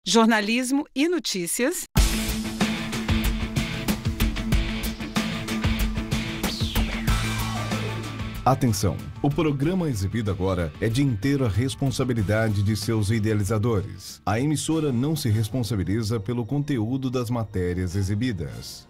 jornalismo e notícias. Atenção! O programa exibido agora é de inteira responsabilidade de seus idealizadores. A emissora não se responsabiliza pelo conteúdo das matérias exibidas.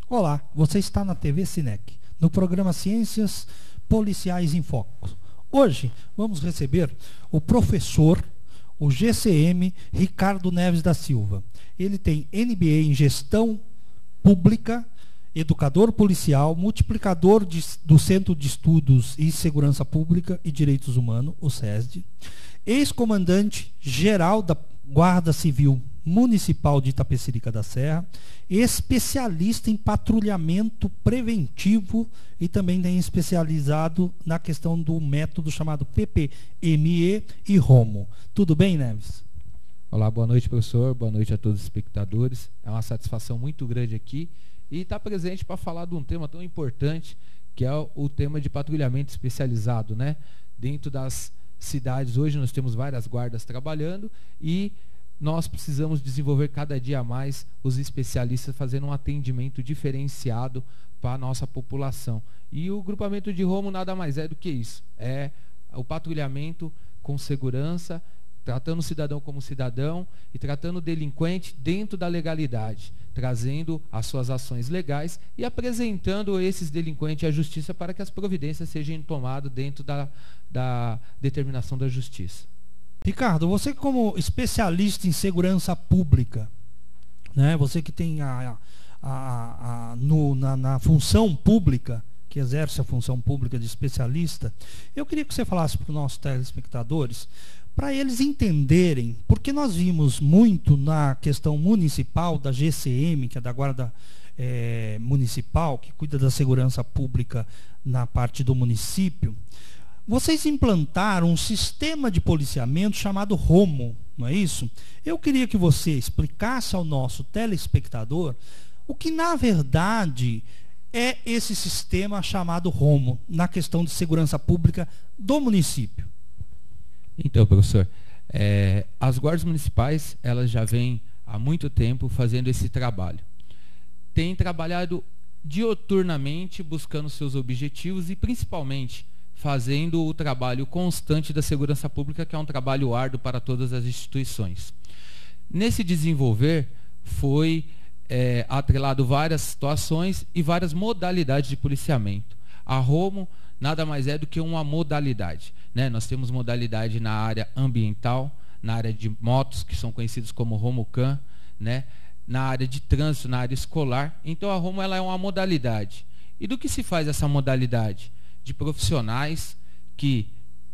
Olá, você está na TV Cinec, no programa Ciências Policiais em Foco. Hoje vamos receber o professor, o GCM Ricardo Neves da Silva. Ele tem MBA em Gestão Pública, educador policial, multiplicador do Centro de Estudos e Segurança Pública e Direitos Humanos, o SESD, ex-comandante geral da Guarda Civil Municipal de Itapecerica da Serra, especialista em patrulhamento preventivo e também tem especializado na questão do método chamado PPME e ROMO. Tudo bem, Neves? Olá, boa noite, professor, boa noite a todos os espectadores. É uma satisfação muito grande aqui e estar presente para falar de um tema tão importante que é o tema de patrulhamento especializado, né? Dentro das cidades, hoje nós temos várias guardas trabalhando e nós precisamos desenvolver cada dia mais os especialistas fazendo um atendimento diferenciado para a nossa população. E o grupamento de ROMO nada mais é do que isso. É o patrulhamento com segurança, tratando o cidadão como cidadão e tratando o delinquente dentro da legalidade, trazendo as suas ações legais e apresentando esses delinquentes à justiça para que as providências sejam tomadas dentro da determinação da justiça. Ricardo, você como especialista em segurança pública, né, você que tem na função pública, que exerce a função pública de especialista, eu queria que você falasse para os nossos telespectadores, para eles entenderem, porque nós vimos muito na questão municipal, da GCM, que é da Guarda Municipal, que cuida da segurança pública na parte do município. Vocês implantaram um sistema de policiamento chamado ROMO, não é isso? Eu queria que você explicasse ao nosso telespectador o que, na verdade, é esse sistema chamado ROMO na questão de segurança pública do município. Então, professor, as guardas municipais, elas já vêm há muito tempo fazendo esse trabalho. Têm trabalhado dioturnamente, buscando seus objetivos e, principalmente, fazendo o trabalho constante da segurança pública, que é um trabalho árduo para todas as instituições. Nesse desenvolver, foi atrelado várias situações e várias modalidades de policiamento. A ROMO nada mais é do que uma modalidade, né? Nós temos modalidade na área ambiental, na área de motos, que são conhecidos como ROMOCAM, né? Na área de trânsito, na área escolar. Então a ROMO ela é uma modalidade. E do que se faz essa modalidade? De profissionais que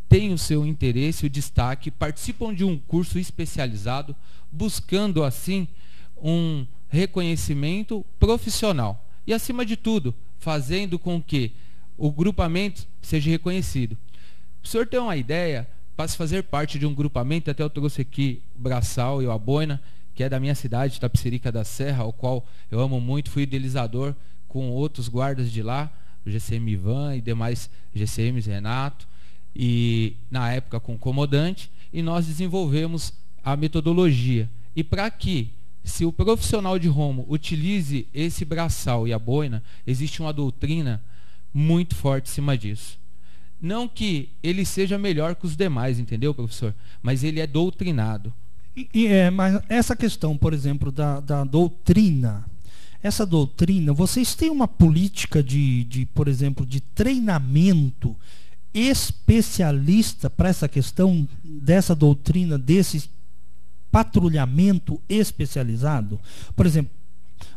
têm o seu interesse, o destaque, participam de um curso especializado, buscando assim um reconhecimento profissional. E acima de tudo, fazendo com que o grupamento seja reconhecido. O senhor tem uma ideia, para se fazer parte de um grupamento, até eu trouxe aqui o Braçal e o Aboina, que é da minha cidade, Itapecerica da Serra, ao qual eu amo muito, fui idealizador com outros guardas de lá, o GCM Ivan e demais GCMs, Renato, e na época com o comandante, e nós desenvolvemos a metodologia. E para que, se o profissional de ROMO utilize esse braçal e a boina, existe uma doutrina muito forte em cima disso. Não que ele seja melhor que os demais, entendeu, professor? Mas ele é doutrinado. Mas essa questão, por exemplo, da doutrina, essa doutrina, vocês têm uma política por exemplo, de treinamento especialista para essa questão dessa doutrina, desse patrulhamento especializado? Por exemplo,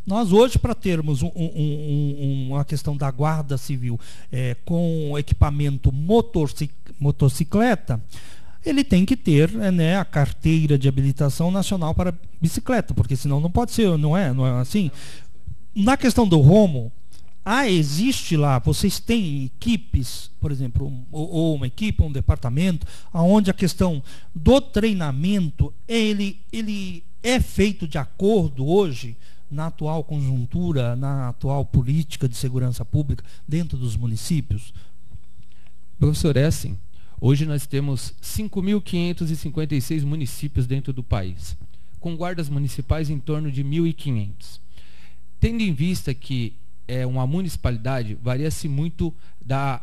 Nós hoje, para termos uma questão da Guarda Civil com equipamento motocicleta, ele tem que ter a carteira de habilitação nacional para bicicleta, porque senão não pode ser, não é assim? Na questão do Romo, existe lá, vocês têm equipes, por exemplo, ou uma equipe, um departamento, onde a questão do treinamento, ele é feito de acordo hoje, na atual conjuntura, na atual política de segurança pública, dentro dos municípios? Professor, é assim. Hoje nós temos 5.556 municípios dentro do país, com guardas municipais em torno de 1.500. Tendo em vista que uma municipalidade varia-se muito da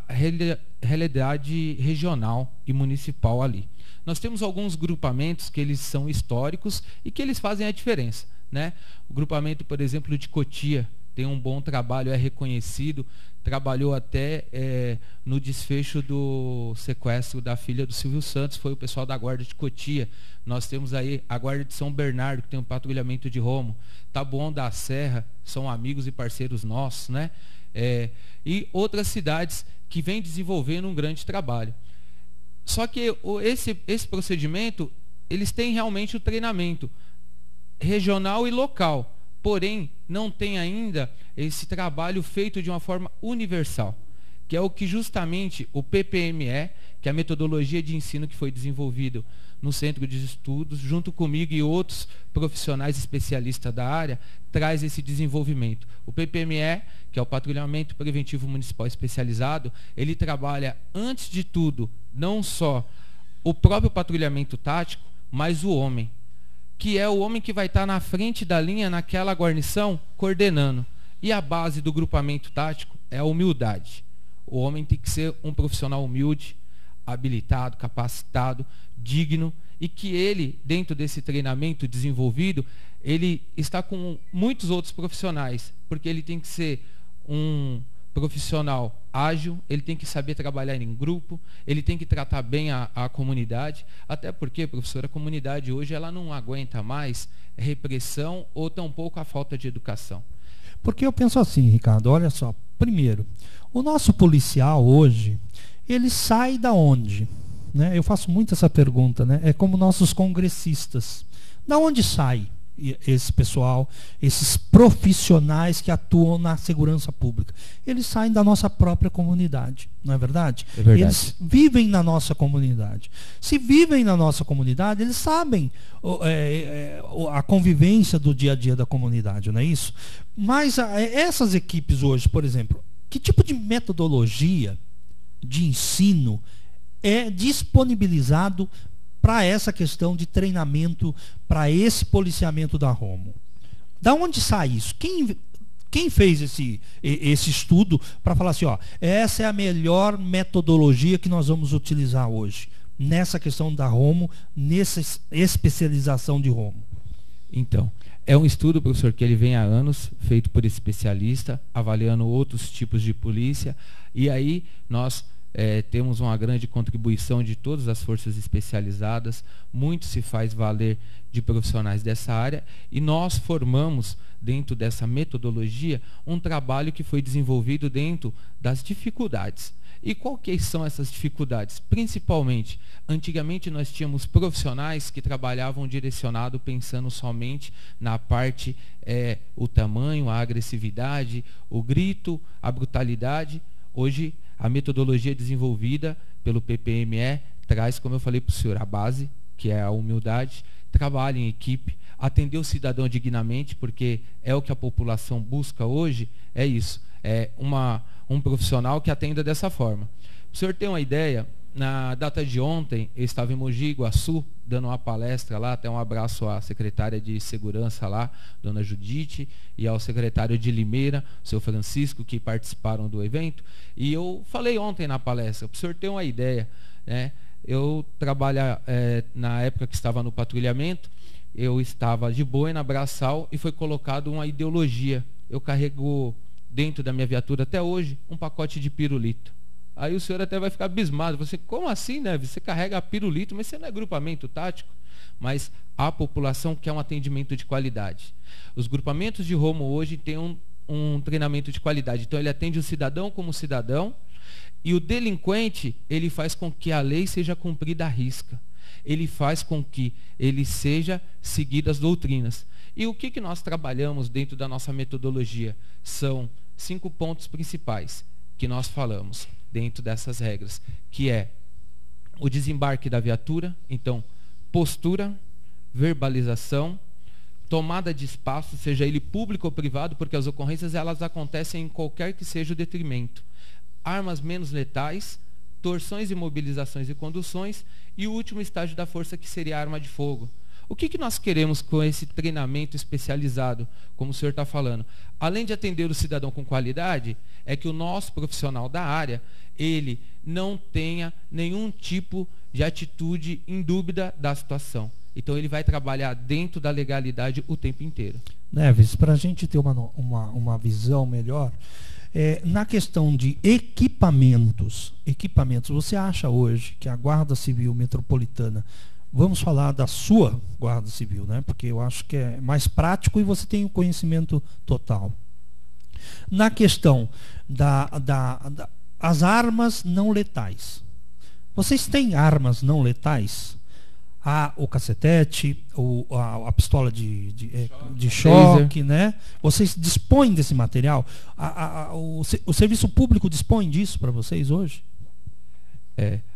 realidade regional e municipal ali. Nós temos alguns grupamentos que eles são históricos e que eles fazem a diferença, né? O grupamento, por exemplo, de Cotia tem um bom trabalho, é reconhecido, trabalhou até no desfecho do sequestro da filha do Silvio Santos, foi o pessoal da Guarda de Cotia. Nós temos aí a Guarda de São Bernardo, que tem um patrulhamento de Romo. Taboão da Serra, são amigos e parceiros nossos, né? E outras cidades que vêm desenvolvendo um grande trabalho. Só que esse procedimento, eles têm realmente o treinamento regional e local, porém não tem ainda esse trabalho feito de uma forma universal, que é o que justamente o PPME, que é a metodologia de ensino que foi desenvolvido no Centro de Estudos, junto comigo e outros profissionais especialistas da área, traz esse desenvolvimento. O PPME, que é o Patrulhamento Preventivo Municipal Especializado, ele trabalha, antes de tudo, não só o próprio patrulhamento tático, mas o homem, que é o homem que vai estar na frente da linha naquela guarnição, coordenando. E a base do grupamento tático é a humildade. O homem tem que ser um profissional humilde, habilitado, capacitado, digno, e que ele, dentro desse treinamento desenvolvido, ele está com muitos outros profissionais, porque ele tem que ser um profissional ágil, ele tem que saber trabalhar em grupo, ele tem que tratar bem a comunidade, até porque, professor, a comunidade hoje ela não aguenta mais repressão ou tampouco a falta de educação. Porque eu penso assim, Ricardo, olha só, primeiro, o nosso policial hoje, ele sai da onde? Né? Eu faço muito essa pergunta, né? É como nossos congressistas. Da onde sai esse pessoal, esses profissionais que atuam na segurança pública? Eles saem da nossa própria comunidade, não é verdade? É verdade. Eles vivem na nossa comunidade. Se vivem na nossa comunidade, eles sabem a convivência do dia a dia da comunidade, não é isso? Mas essas equipes hoje, por exemplo, que tipo de metodologia de ensino é disponibilizado para essa questão de treinamento, para esse policiamento da Romo? Da onde sai isso? Quem fez esse estudo para falar assim, essa é a melhor metodologia que nós vamos utilizar hoje, nessa questão da Romo, nessa especialização de Romo? Então, é um estudo, professor, que ele vem há anos, feito por especialista, avaliando outros tipos de polícia, e aí nós temos uma grande contribuição de todas as forças especializadas, muito se faz valer de profissionais dessa área, e nós formamos, dentro dessa metodologia, um trabalho que foi desenvolvido dentro das dificuldades. E quais são essas dificuldades? Principalmente, antigamente nós tínhamos profissionais que trabalhavam direcionado pensando somente na parte, o tamanho, a agressividade, o grito, a brutalidade. Hoje, a metodologia desenvolvida pelo PPME traz, como eu falei para o senhor, a base, que é a humildade, trabalho em equipe, atender o cidadão dignamente, porque é o que a população busca hoje, é isso, é um profissional que atenda dessa forma. O senhor tem uma ideia, na data de ontem, eu estava em Mogi Guaçu, dando uma palestra lá, até um abraço à secretária de segurança lá, dona Judite, e ao secretário de Limeira, o seu Francisco, que participaram do evento, e eu falei ontem na palestra, para o senhor ter uma ideia, né? Eu trabalho, na época que estava no patrulhamento, eu estava de boina, braçal, e foi colocado uma ideologia. Eu carrego dentro da minha viatura até hoje um pacote de pirulito. Aí o senhor até vai ficar abismado. Você, como assim, né? Você carrega pirulito, mas você não é grupamento tático. Mas a população quer um atendimento de qualidade. Os grupamentos de Romo hoje têm um treinamento de qualidade. Então ele atende o cidadão como cidadão, e o delinquente, ele faz com que a lei seja cumprida à risca. Ele faz com que ele seja seguido as doutrinas. E o que nós trabalhamos dentro da nossa metodologia? São 5 pontos principais que nós falamos dentro dessas regras, que é o desembarque da viatura, então postura, verbalização, tomada de espaço, seja ele público ou privado, porque as ocorrências elas acontecem em qualquer que seja o detrimento. Armas menos letais, torções, imobilizações e conduções, e o último estágio da força, que seria a arma de fogo. O que nós queremos com esse treinamento especializado, como o senhor está falando? Além de atender o cidadão com qualidade, é que o nosso profissional da área, ele não tenha nenhum tipo de atitude indúbia da situação. Então ele vai trabalhar dentro da legalidade o tempo inteiro. Neves, para a gente ter uma visão melhor, na questão de equipamentos, você acha hoje que a Guarda Civil Metropolitana, vamos falar da sua Guarda Civil, né? Porque eu acho que é mais prático e você tem o conhecimento total. Na questão das armas não letais, vocês têm armas não letais? O cacetete, a pistola de choque, né? Vocês dispõem desse material? O serviço público dispõe disso para vocês hoje?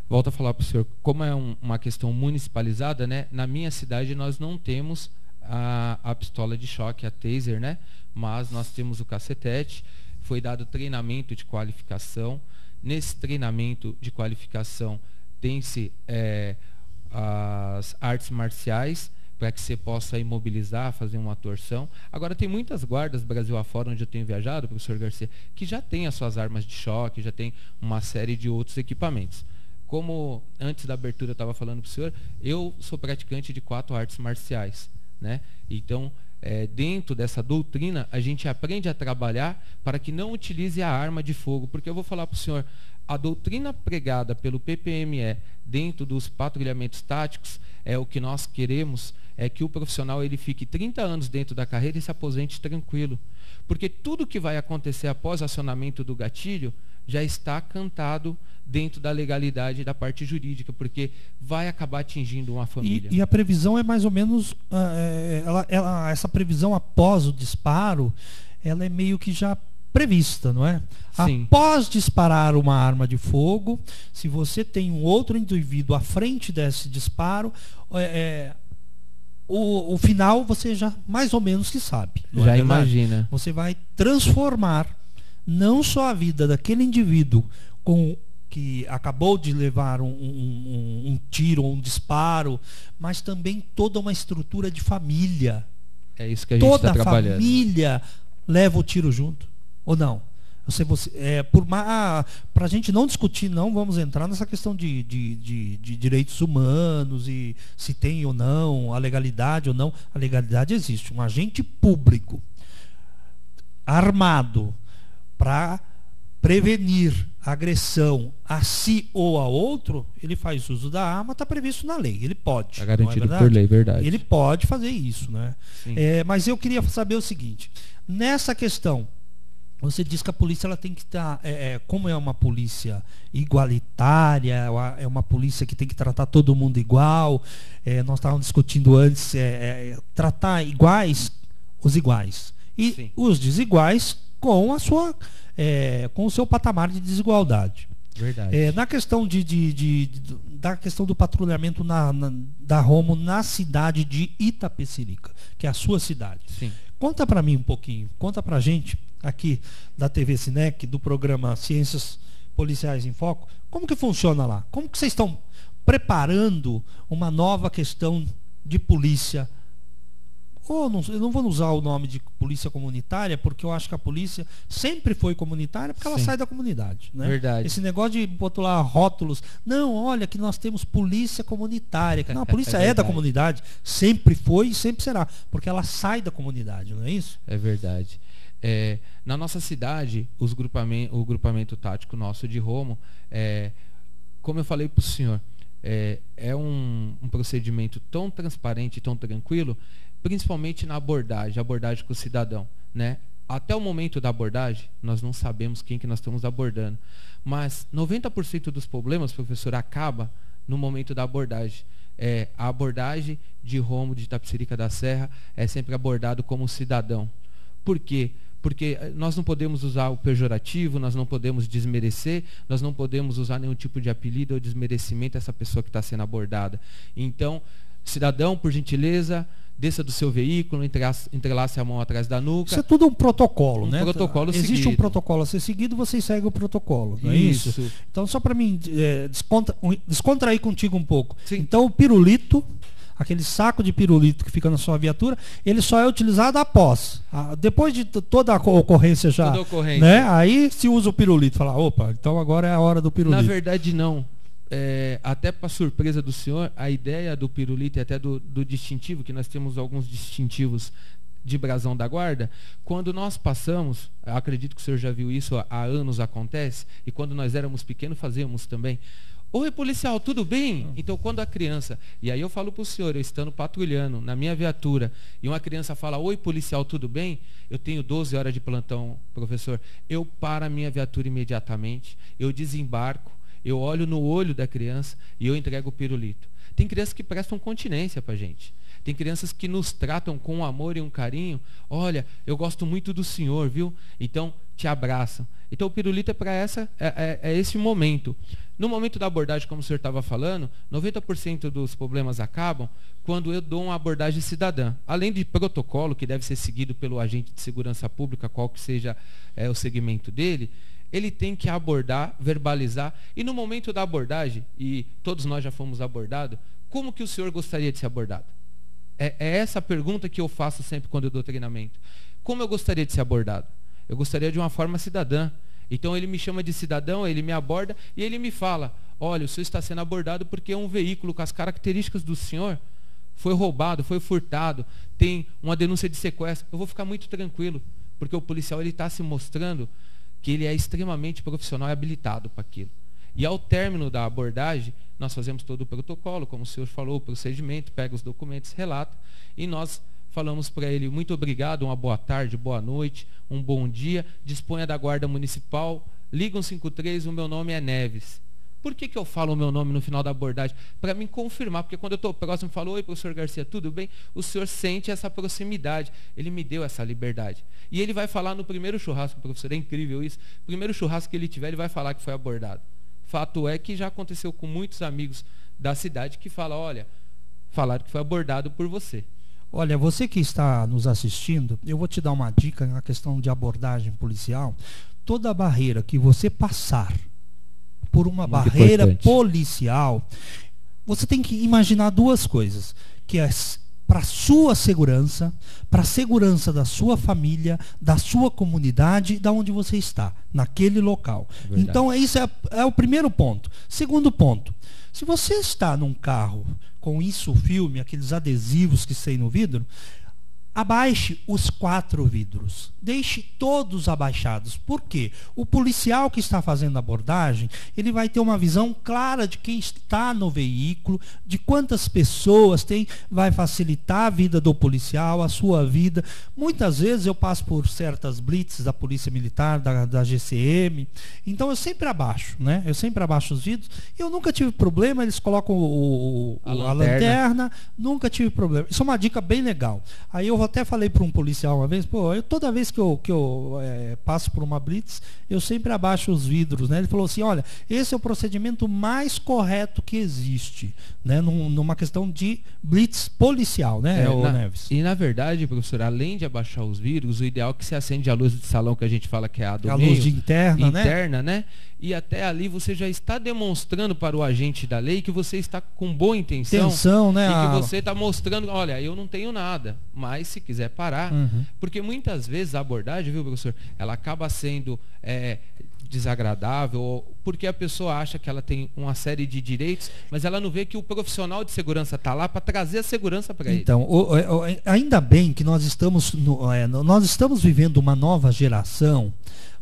Volto a falar para o senhor, como é uma questão municipalizada, né? Na minha cidade nós não temos a pistola de choque, a taser, né? Mas nós temos o cacetete. Foi dado treinamento de qualificação. Nesse treinamento de qualificação tem-se as artes marciais, para que você possa imobilizar, fazer uma torção. Agora, tem muitas guardas Brasil afora, onde eu tenho viajado, professor Garcia, que já tem as suas armas de choque, já tem uma série de outros equipamentos. Como antes da abertura eu estava falando para o senhor, eu sou praticante de 4 artes marciais, né? Então, dentro dessa doutrina, a gente aprende a trabalhar para que não utilize a arma de fogo. Porque eu vou falar para o senhor, a doutrina pregada pelo PPME dentro dos patrulhamentos táticos, o que nós queremos é que o profissional ele fique 30 anos dentro da carreira e se aposente tranquilo. Porque tudo que vai acontecer após o acionamento do gatilho já está cantado dentro da legalidade da parte jurídica, porque vai acabar atingindo uma família. E a previsão é mais ou menos, essa previsão após o disparo, ela é meio que já prevista, não é? Sim. Após disparar uma arma de fogo, se você tem um outro indivíduo à frente desse disparo, o final você já mais ou menos que sabe. Já imagina. Você vai transformar não só a vida daquele indivíduo que acabou de levar um tiro ou um disparo, mas também toda uma estrutura de família. É isso que a gente está trabalhando. Toda a família leva o tiro junto. Ou não? Para a gente não discutir, não vamos entrar nessa questão de direitos humanos e se tem ou não, a legalidade ou não. A legalidade existe. Um agente público armado para prevenir agressão a si ou a outro, ele faz uso da arma, está previsto na lei. Ele pode. Está garantido por lei, verdade. Ele pode fazer isso, né? Mas eu queria saber o seguinte: nessa questão, você diz que a polícia ela tem que estar, como é uma polícia igualitária, é uma polícia que tem que tratar todo mundo igual. Nós estávamos discutindo antes, tratar iguais os iguais e Sim. os desiguais com com o seu patamar de desigualdade. Verdade. Na questão da questão do patrulhamento da Romo na cidade de Itapecerica, que é a sua cidade. Sim. Conta para mim um pouquinho, conta para a gente aqui da TV Cinec, do programa Ciências Policiais em Foco, como que funciona lá? Como que vocês estão preparando uma nova questão de polícia? Eu não vou usar o nome de polícia comunitária, porque eu acho que a polícia sempre foi comunitária, porque ela Sim. sai da comunidade, né? Verdade. Esse negócio de botar rótulos, não, olha que nós temos polícia comunitária. Não, a polícia é da comunidade, sempre foi e sempre será, porque ela sai da comunidade, não é isso? É verdade. Na nossa cidade, o grupamento tático nosso de Romo, como eu falei para o senhor, é um procedimento tão transparente, tão tranquilo, principalmente na abordagem com o cidadão, né? Até o momento da abordagem, nós não sabemos quem que nós estamos abordando. Mas 90% dos problemas, professor, acaba no momento da abordagem. A abordagem de Romo, de Itapecerica da Serra, é sempre abordado como cidadão. Por quê? Porque nós não podemos usar o pejorativo, nós não podemos desmerecer, nós não podemos usar nenhum tipo de apelido ou desmerecimento a essa pessoa que está sendo abordada. Então, cidadão, por gentileza, desça do seu veículo, entrelace a mão atrás da nuca. Isso é tudo um protocolo, né? Protocolo Existe seguido. um protocolo a ser seguido, você segue o protocolo, não é isso? Então, só para mim descontrair contigo um pouco. Sim. Então, o pirulito, aquele saco de pirulito que fica na sua viatura, ele só é utilizado após. Depois de toda a ocorrência já. Toda ocorrência. Né? Aí se usa o pirulito. Fala, opa, então agora é a hora do pirulito. Na verdade, não. Até para surpresa do senhor, a ideia do pirulito e até do distintivo, que nós temos alguns distintivos de brasão da guarda, quando nós passamos, acredito que o senhor já viu isso, há anos acontece, e quando nós éramos pequenos fazíamos também. Oi, policial, tudo bem? Então, quando a criança... E aí eu falo para o senhor, eu estando patrulhando na minha viatura, e uma criança fala, oi, policial, tudo bem? Eu tenho 12 horas de plantão, professor. Eu paro a minha viatura imediatamente, eu desembarco, eu olho no olho da criança e eu entrego o pirulito. Tem crianças que prestam continência para a gente. Tem crianças que nos tratam com um amor e um carinho. Olha, eu gosto muito do senhor, viu? Então, te abraçam. Então, o pirulito é para esse momento. No momento da abordagem, como o senhor estava falando, 90% dos problemas acabam quando eu dou uma abordagem cidadã. Além de protocolo, que deve ser seguido pelo agente de segurança pública, qual que seja o segmento dele, ele tem que abordar, verbalizar. E no momento da abordagem, e todos nós já fomos abordados, como que o senhor gostaria de ser abordado? É essa a pergunta que eu faço sempre quando eu dou treinamento. Como eu gostaria de ser abordado? Eu gostaria de uma forma cidadã. Então ele me chama de cidadão, ele me aborda e ele me fala, olha, o senhor está sendo abordado porque é um veículo com as características do senhor foi roubado, foi furtado, tem uma denúncia de sequestro. Eu vou ficar muito tranquilo, porque o policial está se mostrando que ele é extremamente profissional e habilitado para aquilo. E ao término da abordagem, nós fazemos todo o protocolo, como o senhor falou, o procedimento, pega os documentos, relata, e nós falamos para ele, muito obrigado, uma boa tarde, boa noite, um bom dia, disponha da guarda municipal, liga 153, o meu nome é Neves. Por que eu falo o meu nome no final da abordagem? Para me confirmar, porque quando eu estou próximo e falo, oi, professor Garcia, tudo bem? O senhor sente essa proximidade, ele me deu essa liberdade. E ele vai falar no primeiro churrasco, professor, é incrível isso, primeiro churrasco que ele tiver, ele vai falar que foi abordado. Fato é que já aconteceu com muitos amigos da cidade que falam, olha, falaram que foi abordado por você. Olha, você que está nos assistindo, eu vou te dar uma dica na questão de abordagem policial. Toda barreira que você passar por uma barreira policial, você tem que imaginar duas coisas, que é para a sua segurança, para a segurança da sua família, da sua comunidade, da onde você está, naquele local. Verdade. Então, isso é o primeiro ponto. Segundo ponto, se você está num carro com isso filme, aqueles adesivos que tem no vidro, abaixe os 4 vidros. Deixe todos abaixados. Por quê? O policial que está fazendo a abordagem, ele vai ter uma visão clara de quem está no veículo, de quantas pessoas tem, vai facilitar a vida do policial, a sua vida. Muitas vezes eu passo por certas blitzes da Polícia Militar, da GCM, então eu sempre abaixo, né? Eu sempre abaixo os vidros. Eu nunca tive problema, eles colocam a lanterna, nunca tive problema. Isso é uma dica bem legal. Aí eu até falei para um policial uma vez, toda vez que eu passo por uma blitz, eu sempre abaixo os vidros, né? Ele falou assim, olha, esse é o procedimento mais correto que existe, né? Numa questão de blitz policial, né, Neves? E na verdade, professor, além de abaixar os vidros, o ideal é que se acende a luz de salão, que a gente fala que é a do meio, luz de interna, né? E até ali você já está demonstrando para o agente da lei que você está com boa intenção, né? E que você está mostrando, olha, eu não tenho nada, mas se quiser parar, porque muitas vezes a abordagem, viu, professor, ela acaba sendo desagradável, porque a pessoa acha que ela tem uma série de direitos, mas ela não vê que o profissional de segurança está lá para trazer a segurança para ele. Então, ainda bem que nós estamos vivendo uma nova geração,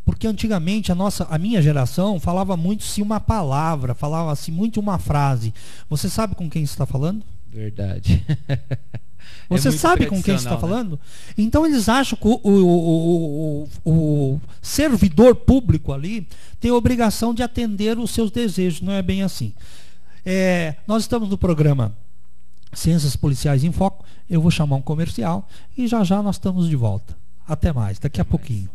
porque antigamente a minha geração falava muito-se uma palavra, falava-se muito uma frase. Você sabe com quem você está falando? Verdade. Você sabe com quem você está falando? Então eles acham que o servidor público ali tem a obrigação de atender os seus desejos. Não é bem assim. Nós estamos no programa Ciências Policiais em Foco. Eu vou chamar um comercial e já já nós estamos de volta. Até mais, daqui a pouquinho.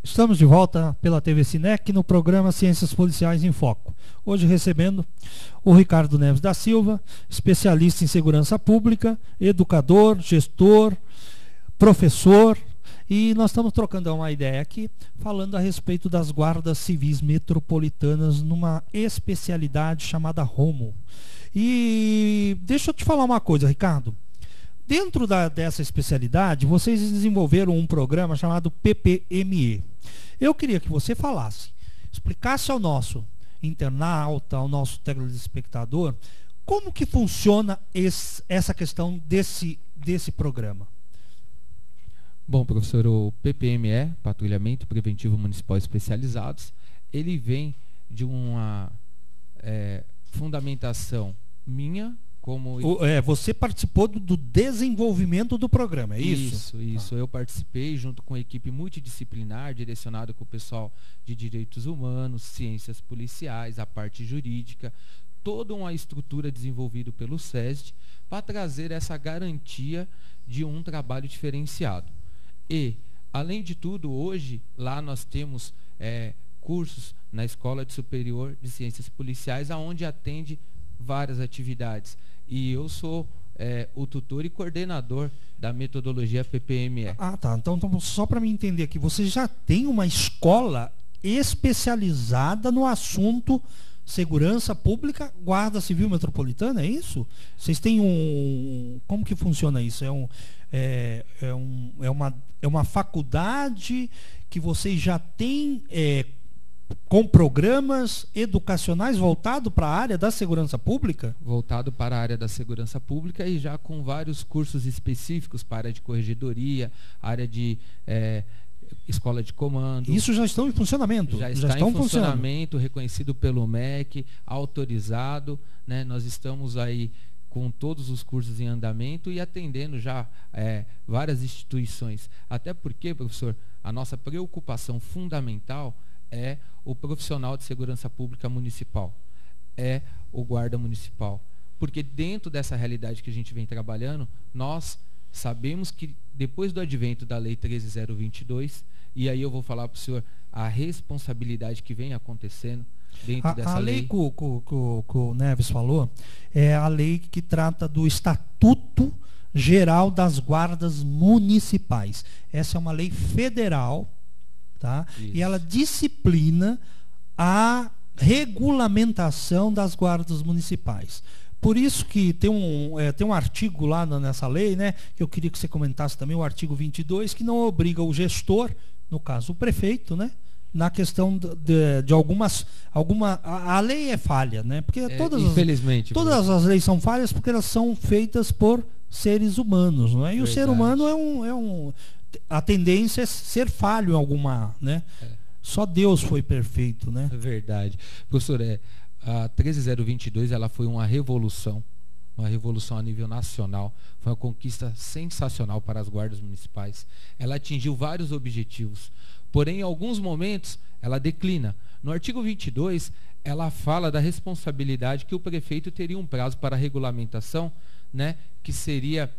Estamos de volta pela TV Cinec no programa Ciências Policiais em Foco. Hoje recebendo o Ricardo Neves da Silva, especialista em segurança pública, educador, gestor, professor, e nós estamos trocando uma ideia aqui, falando a respeito das guardas civis metropolitanas numa especialidade chamada ROMO. E deixa eu te falar uma coisa, Ricardo. Dentro dessa especialidade, vocês desenvolveram um programa chamado PPME. Eu queria que você falasse, explicasse ao nosso internauta, ao nosso telespectador, como que funciona essa questão desse programa. Bom, professor, o PPME, Patrulhamento Preventivo Municipal Especializados, ele vem de uma fundamentação minha, como... Você participou do desenvolvimento do programa, é isso? Isso. Eu participei junto com a equipe multidisciplinar, direcionada com o pessoal de direitos humanos, ciências policiais, a parte jurídica, toda uma estrutura desenvolvida pelo SESD para trazer essa garantia de um trabalho diferenciado. E, além de tudo, hoje, lá nós temos cursos na Escola Superior de Ciências Policiais, onde atende várias atividades. E eu sou o tutor e coordenador da metodologia PPME. Ah, tá. Então só para me entender aqui, você já tem uma escola especializada no assunto segurança pública, Guarda Civil Metropolitana, é isso? Vocês têm como que funciona isso? É uma faculdade que vocês já têm com programas educacionais voltado para a área da segurança pública? Voltado para a área da segurança pública e já com vários cursos específicos para a área de corregedoria, área de escola de comando. Isso já estão em funcionamento? Já está em funcionamento, reconhecido pelo MEC, autorizado, né? Nós estamos aí com todos os cursos em andamento e atendendo já várias instituições. Até porque, professor, a nossa preocupação fundamental é o profissional de segurança pública municipal, é o guarda municipal. Porque dentro dessa realidade que a gente vem trabalhando, nós sabemos que depois do advento da Lei 13.022, e aí eu vou falar para o senhor a responsabilidade que vem acontecendo dentro dessa lei. A lei que o Neves falou é a lei que trata do Estatuto Geral das Guardas Municipais. Essa é uma lei federal, tá? E ela disciplina a regulamentação das guardas municipais. Por isso que tem um artigo lá nessa lei, né, que eu queria que você comentasse também, o artigo 22, que não obriga o gestor, no caso o prefeito, né, na questão de a lei é falha, né, porque infelizmente todas as leis são falhas porque elas são feitas por seres humanos, não é? E o ser humano a tendência é ser falho em alguma, né? Só Deus foi perfeito, né? É verdade. Professor, a 13022 ela foi uma revolução a nível nacional, foi uma conquista sensacional para as guardas municipais. Ela atingiu vários objetivos, porém em alguns momentos ela declina. No artigo 22, ela fala da responsabilidade que o prefeito teria um prazo para a regulamentação, né, que seria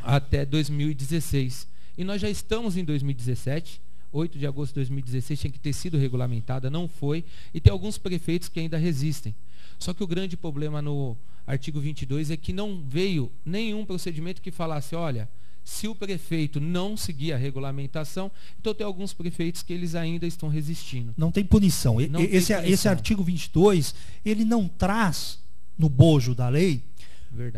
até 2016. E nós já estamos em 2017, 8 de agosto de 2016 tinha que ter sido regulamentada, não foi, e tem alguns prefeitos que ainda resistem. Só que o grande problema no artigo 22 é que não veio nenhum procedimento que falasse, olha, se o prefeito não seguir a regulamentação, então tem alguns prefeitos que eles ainda estão resistindo. Não tem punição. Esse artigo 22, ele não traz no bojo da lei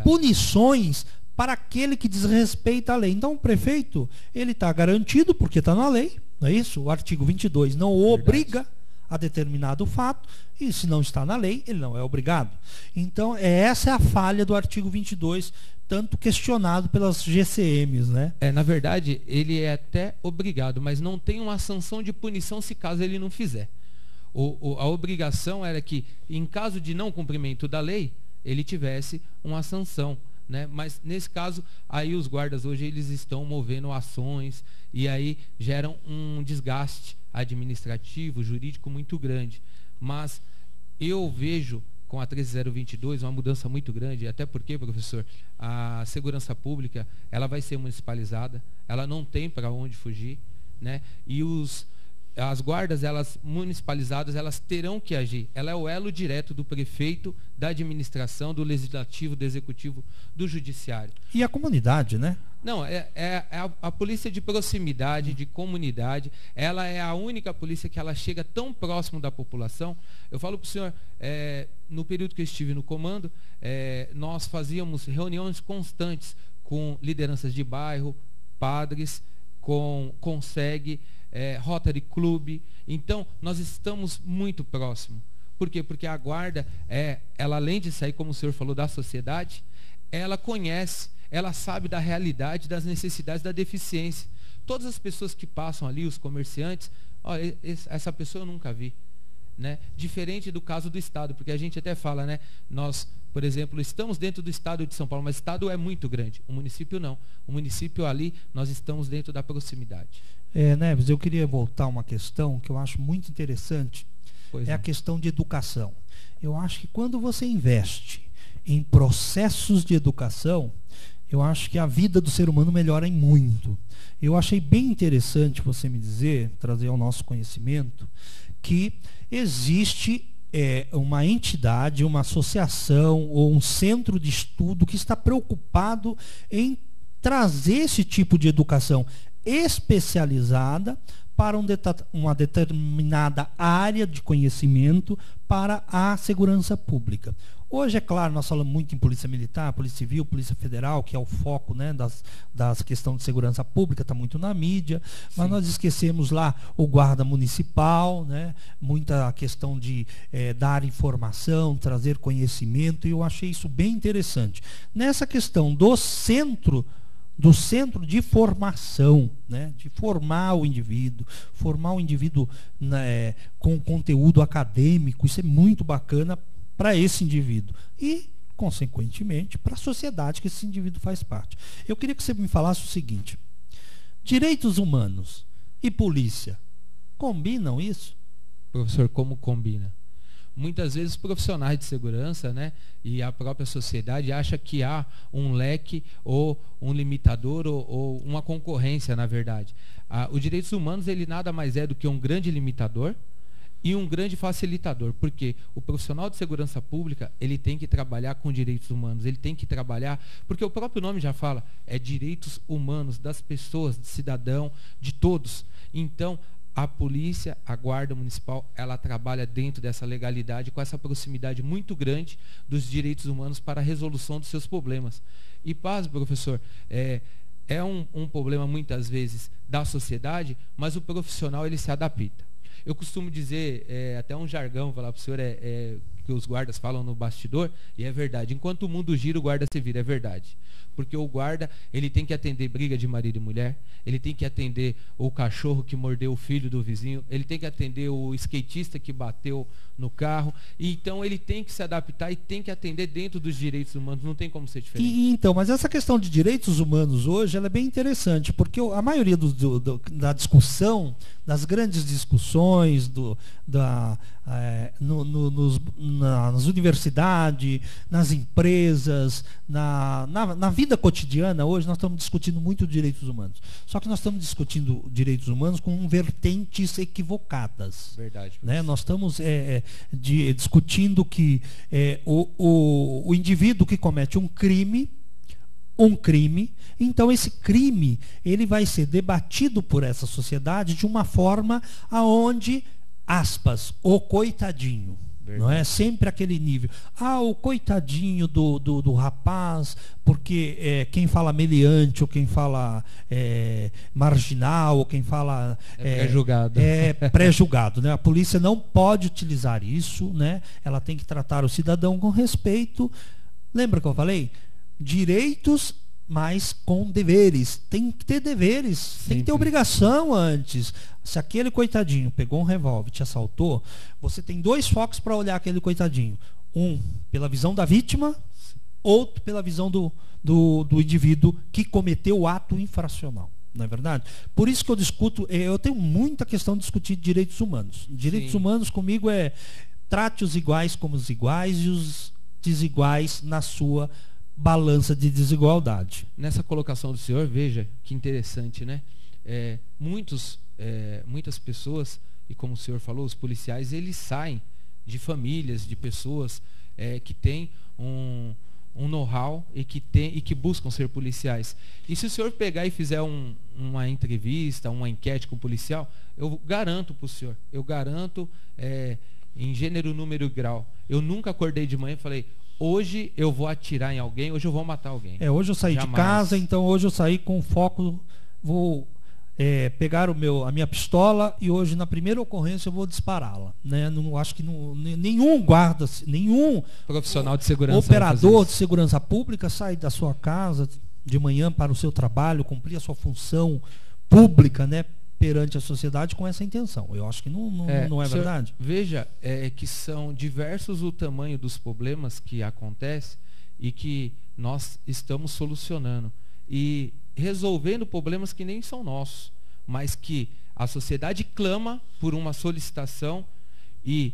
punições para aquele que desrespeita a lei. Então o prefeito, ele está garantido porque está na lei, não é isso? O artigo 22 não o obriga a determinado fato, e se não está na lei, ele não é obrigado. Então essa é a falha do artigo 22, tanto questionado pelas GCMs, né? Na verdade, ele é até obrigado, mas não tem uma sanção de punição se caso ele não fizer. A obrigação era que, em caso de não cumprimento da lei, ele tivesse uma sanção, né? Mas nesse caso, aí os guardas hoje eles estão movendo ações e aí geram um desgaste administrativo, jurídico muito grande. Mas eu vejo com a 13022 uma mudança muito grande, até porque, professor, a segurança pública ela vai ser municipalizada, ela não tem para onde fugir, né? E as guardas, elas municipalizadas, elas terão que agir. Ela é o elo direto do prefeito, da administração, do legislativo, do executivo, do judiciário. E a comunidade, né? Não, a polícia de proximidade, de comunidade, ela é a única polícia que ela chega tão próximo da população. Eu falo para o senhor, no período que eu estive no comando, nós fazíamos reuniões constantes com lideranças de bairro, padres, com Conseg, Rotary Club. Então nós estamos muito próximos. Por quê? Porque a guarda ela além de sair, como o senhor falou, da sociedade, ela conhece, ela sabe da realidade, das necessidades, da deficiência. Todas as pessoas que passam ali, os comerciantes, essa pessoa eu nunca vi, né? Diferente do caso do estado, porque a gente até fala, né? Nós, por exemplo, estamos dentro do estado de São Paulo, mas o estado é muito grande, o município não. O município ali, nós estamos dentro da proximidade. Neves, eu queria voltar a uma questão que eu acho muito interessante, a questão de educação. Eu acho que quando você investe em processos de educação, eu acho que a vida do ser humano melhora em muito. Eu achei bem interessante você me dizer, trazer ao nosso conhecimento, que existe uma entidade, uma associação ou um centro de estudo que está preocupado em trazer esse tipo de educação especializada para uma determinada área de conhecimento para a segurança pública. Hoje, é claro, nós falamos muito em polícia militar, polícia civil, polícia federal, que é o foco, né, das questões de segurança pública, está muito na mídia, mas nós esquecemos lá o guarda municipal, né, muita questão de dar informação, trazer conhecimento, e eu achei isso bem interessante. Nessa questão do centro de formação, né, de formar o indivíduo né, com conteúdo acadêmico, isso é muito bacana para esse indivíduo e, consequentemente, para a sociedade que esse indivíduo faz parte. Eu queria que você me falasse o seguinte: direitos humanos e polícia combinam isso? Professor, como combina? Muitas vezes profissionais de segurança, né, e a própria sociedade acha que há um leque ou um limitador ou uma concorrência, na verdade. Os direitos humanos, ele nada mais é do que um grande limitador e um grande facilitador, porque o profissional de segurança pública, ele tem que trabalhar com direitos humanos, ele tem que trabalhar, porque o próprio nome já fala, é direitos humanos das pessoas, do cidadão, de todos. Então, a polícia, a guarda municipal, ela trabalha dentro dessa legalidade, com essa proximidade muito grande dos direitos humanos para a resolução dos seus problemas. E paz, professor, é um problema muitas vezes da sociedade, mas o profissional ele se adapta. Eu costumo dizer, até um jargão, falar para o senhor, que os guardas falam no bastidor, e é verdade. Enquanto o mundo gira, o guarda se vira, é verdade. Porque o guarda, ele tem que atender briga de marido e mulher, ele tem que atender o cachorro que mordeu o filho do vizinho, ele tem que atender o skatista que bateu no carro, e então ele tem que se adaptar e tem que atender dentro dos direitos humanos, não tem como ser diferente. Então, mas essa questão de direitos humanos hoje, ela é bem interessante, porque a maioria da discussão, das grandes discussões nas universidades, nas empresas, na vida cotidiana, hoje nós estamos discutindo muito direitos humanos. Só que nós estamos discutindo direitos humanos com vertentes equivocadas. Verdade. Né? Nós estamos discutindo que o indivíduo que comete um crime, então esse crime ele vai ser debatido por essa sociedade de uma forma aonde, aspas, o coitadinho, verdade, não é sempre aquele nível, o coitadinho do rapaz, porque quem fala meliante, ou quem fala marginal, ou quem fala pré-julgado, pré-julgado, né? A polícia não pode utilizar isso, né? Ela tem que tratar o cidadão com respeito. Lembra que eu falei? Direitos, mas com deveres. Tem que ter deveres, sempre. Tem que ter obrigação antes. Se aquele coitadinho pegou um revólver e te assaltou, você tem dois focos para olhar aquele coitadinho. Um pela visão da vítima, outro pela visão do indivíduo que cometeu o ato infracional. Não é verdade? Por isso que eu tenho muita questão de discutir direitos humanos. Direitos humanos comigo trate os iguais como os iguais e os desiguais na sua balança de desigualdade. Nessa colocação do senhor, veja que interessante, né? Muitas pessoas, e como o senhor falou, os policiais, eles saem de famílias, de pessoas que têm um know-how e que buscam ser policiais. E se o senhor pegar e fizer uma entrevista, uma enquete com o policial, eu garanto para o senhor, em gênero, número e grau, eu nunca acordei de manhã e falei, hoje eu vou atirar em alguém, hoje eu vou matar alguém. Hoje eu saí de casa, então hoje eu saí com foco, vou pegar a minha pistola e hoje na primeira ocorrência eu vou dispará-la. Né? Não, acho que nenhum guarda, nenhum profissional de segurança, operador de segurança pública sai da sua casa de manhã para o seu trabalho, cumprir a sua função pública, né? Perante a sociedade com essa intenção. Eu acho que não é verdade. Veja que são diversos o tamanho dos problemas que acontecem e que nós estamos solucionando e resolvendo problemas que nem são nossos, mas que a sociedade clama por uma solicitação e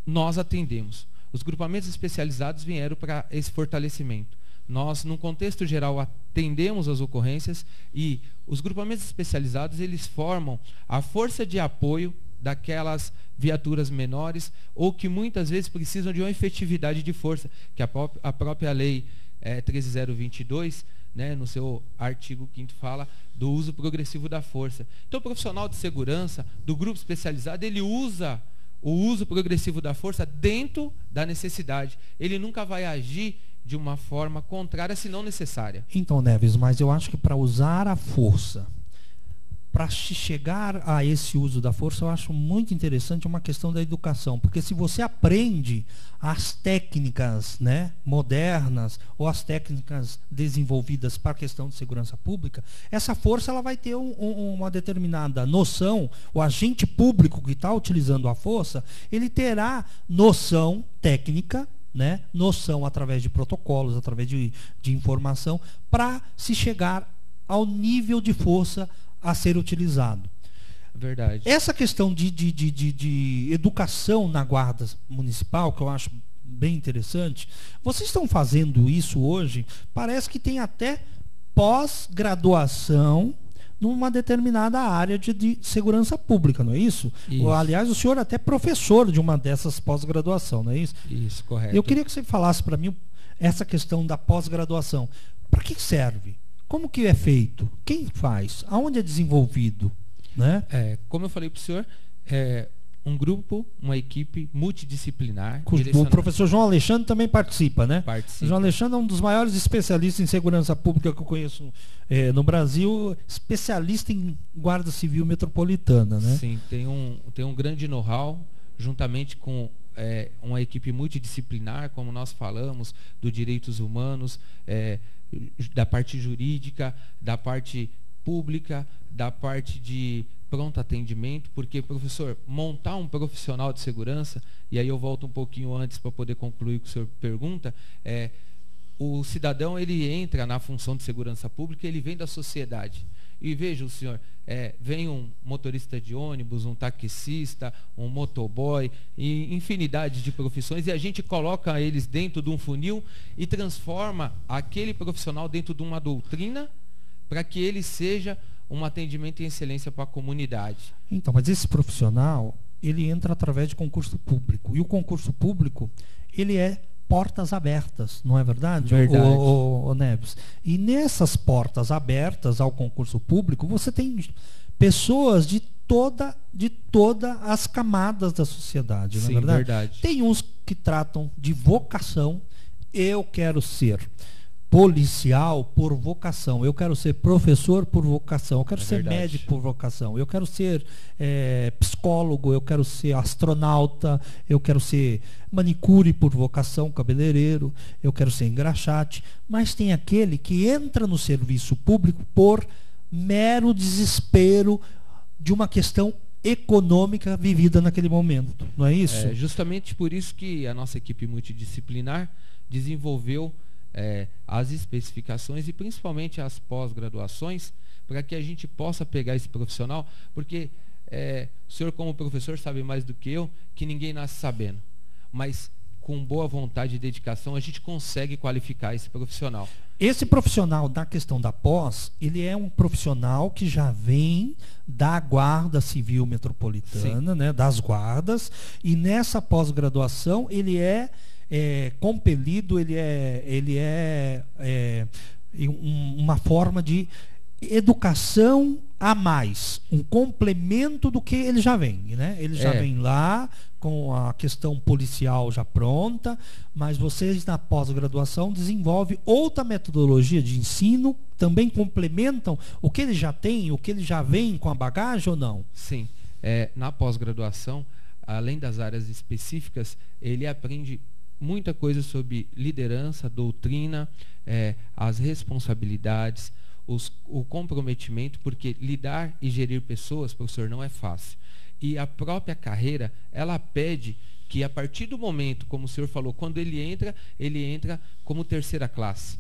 nós atendemos. Os grupamentos especializados vieram para esse fortalecimento. Nós, num contexto geral, atendemos as ocorrências e os grupamentos especializados, eles formam a força de apoio daquelas viaturas menores ou que muitas vezes precisam de uma efetividade de força, que a própria lei 13022, né, no seu artigo 5º fala do uso progressivo da força. Então o profissional de segurança do grupo especializado, ele usa o uso progressivo da força dentro da necessidade. Ele nunca vai agir de uma forma contrária, se não necessária. Então, Neves, mas eu acho que para usar a força, para chegar a esse uso da força, eu acho muito interessante uma questão da educação, porque se você aprende as técnicas, né, modernas ou as técnicas desenvolvidas para a questão de segurança pública, essa força ela vai ter uma determinada noção. O agente público que está utilizando a força, ele terá noção técnica, né, noção através de protocolos, através de informação, para se chegar ao nível de força a ser utilizado. Verdade. Essa questão de educação na guarda municipal, que eu acho bem interessante, vocês estão fazendo isso hoje, parece que tem até pós-graduação numa determinada área de segurança pública, não é isso? Isso. Aliás, o senhor é até professor de uma dessas pós-graduação, não é isso? Isso, correto. Eu queria que você falasse para mim essa questão da pós-graduação. Para que serve? Como que é feito? Quem faz? Aonde é desenvolvido? Né? Como eu falei para o senhor, um grupo, uma equipe multidisciplinar. O professor João Alexandre também participa, né? Participa. O João Alexandre é um dos maiores especialistas em segurança pública que eu conheço no Brasil, especialista em guarda civil metropolitana, né? Sim, tem um grande know-how, juntamente com uma equipe multidisciplinar, como nós falamos, do direitos humanos, da parte jurídica, da parte pública, da parte de pronto atendimento, porque, professor, montar um profissional de segurança, e aí eu volto um pouquinho antes para poder concluir o que o senhor pergunta, o cidadão, ele entra na função de segurança pública, ele vem da sociedade. E veja o senhor, vem um motorista de ônibus, um taxista, um motoboy, e infinidade de profissões, e a gente coloca eles dentro de um funil e transforma aquele profissional dentro de uma doutrina para que ele seja um atendimento em excelência para a comunidade. Então, mas esse profissional, ele entra através de concurso público. E o concurso público, ele é portas abertas, não é verdade? Verdade. O Neves. E nessas portas abertas ao concurso público, você tem pessoas de todas as camadas da sociedade, não é verdade? Verdade. Tem uns que tratam de vocação. Eu quero ser policial por vocação, eu quero ser professor por vocação, eu quero ser verdade. médico por vocação, eu quero ser psicólogo, eu quero ser astronauta, eu quero ser manicure por vocação, cabeleireiro, eu quero ser engraxate, mas tem aquele que entra no serviço público por mero desespero de uma questão econômica vivida naquele momento, não é isso? Justamente por isso que a nossa equipe multidisciplinar desenvolveu as especificações e principalmente as pós-graduações para que a gente possa pegar esse profissional, porque o senhor como professor sabe mais do que eu que ninguém nasce sabendo, mas com boa vontade e dedicação a gente consegue qualificar esse profissional. Esse profissional da questão da pós, ele é um profissional que já vem da Guarda Civil Metropolitana, né, das guardas, e nessa pós-graduação ele é compelido, ele é uma forma de educação a mais, um complemento do que ele já vem, né? Ele já vem lá com a questão policial já pronta, mas vocês na pós-graduação desenvolvem outra metodologia de ensino, também complementam o que ele já tem, o que ele já vem com a bagagem ou não? Sim, na pós-graduação, além das áreas específicas, ele aprende muita coisa sobre liderança, doutrina, as responsabilidades, o comprometimento, porque lidar e gerir pessoas, professor, não é fácil. E a própria carreira, ela pede que a partir do momento, como o senhor falou, quando ele entra como terceira classe.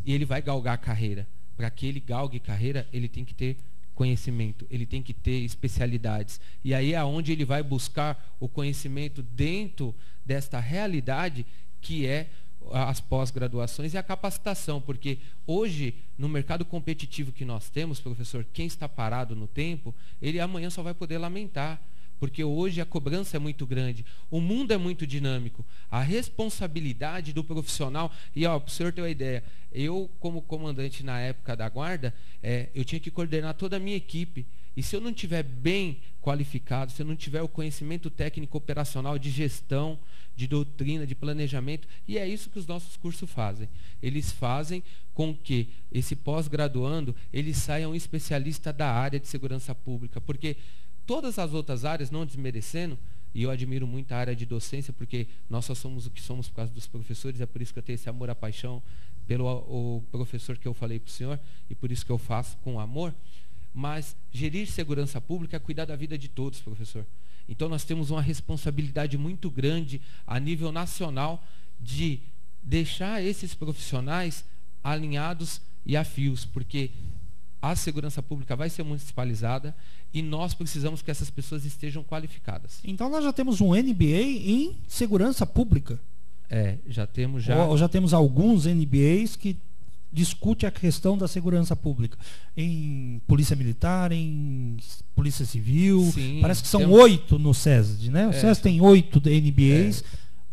E ele vai galgar a carreira. Para que ele galgue carreira, ele tem que ter conhecimento, ele tem que ter especialidades. E aí é onde ele vai buscar o conhecimento dentro desta realidade que é as pós-graduações e a capacitação, porque hoje, no mercado competitivo que nós temos, professor, quem está parado no tempo, ele amanhã só vai poder lamentar, porque hoje a cobrança é muito grande, o mundo é muito dinâmico, a responsabilidade do profissional, e para o senhor ter uma ideia, eu como comandante na época da guarda, eu tinha que coordenar toda a minha equipe, e se eu não tiver bem qualificado, se eu não tiver o conhecimento técnico operacional de gestão, de doutrina, de planejamento, e é isso que os nossos cursos fazem. Eles fazem com que esse pós-graduando, ele saia um especialista da área de segurança pública, porque todas as outras áreas, não desmerecendo, e eu admiro muito a área de docência, porque nós só somos o que somos por causa dos professores, é por isso que eu tenho esse amor, a paixão pelo o professor que eu falei para o senhor, e por isso que eu faço com amor. Mas gerir segurança pública é cuidar da vida de todos, professor. Então nós temos uma responsabilidade muito grande a nível nacional de deixar esses profissionais alinhados e a fios, porque a segurança pública vai ser municipalizada e nós precisamos que essas pessoas estejam qualificadas. Então nós já temos um MBA em segurança pública. Já temos já. Ou já temos alguns MBAs que discute a questão da segurança pública? Em Polícia Militar, em Polícia Civil? Sim, Parece que são 8 no SESD, né? O SESD tem 8 NBAs